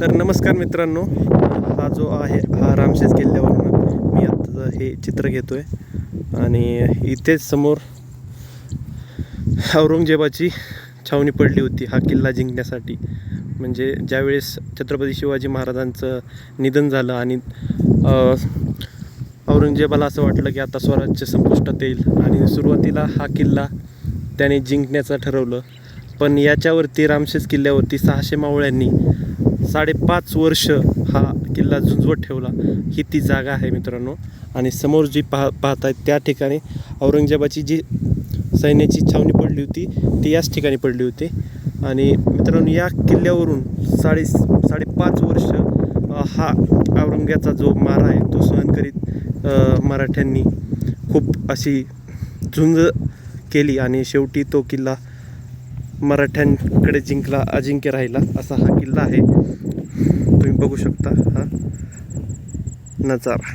तर नमस्कार मित्रांनो, हा जो आहे हा रामशेज किल्ल्यावरून मी आता हे चित्र घेतोय आणि इथेच समोर औरंगजेबाची छावणी पडली होती हा किल्ला जिंकण्यासाठी. म्हणजे ज्यावेळेस छत्रपती शिवाजी महाराजांचं निधन झालं आणि औरंगजेबाला असं वाटलं की आता स्वराज्य संपुष्टात येईल आणि सुरुवातीला हा किल्ला त्याने जिंकण्याचं ठरवलं. पण याच्यावरती रामशेज किल्ल्यावरती 600 मावळ्यांनी 5.5 वर्ष हा किल्ला झुंजवत ठेवला. ही ती जागा आहे मित्रांनो. आणि समोर जी पाहताय त्या ठिकाणी औरंगजेबाची जी सैन्याची छावणी पडली होती ती याच ठिकाणी पडली होती. आणि मित्रांनो, या किल्ल्यावरून 5.5 वर्ष हा औरंग्याचा जो मारा आहे तो सहन करीत मराठ्यांनी खूप अशी झुंज केली आणि शेवटी तो किल्ला मराठ्यांकडे जिंकला, अजिंक्य राहिला असा हा किल्ला आहे. तुम्ही बघू शकता हा नजारा.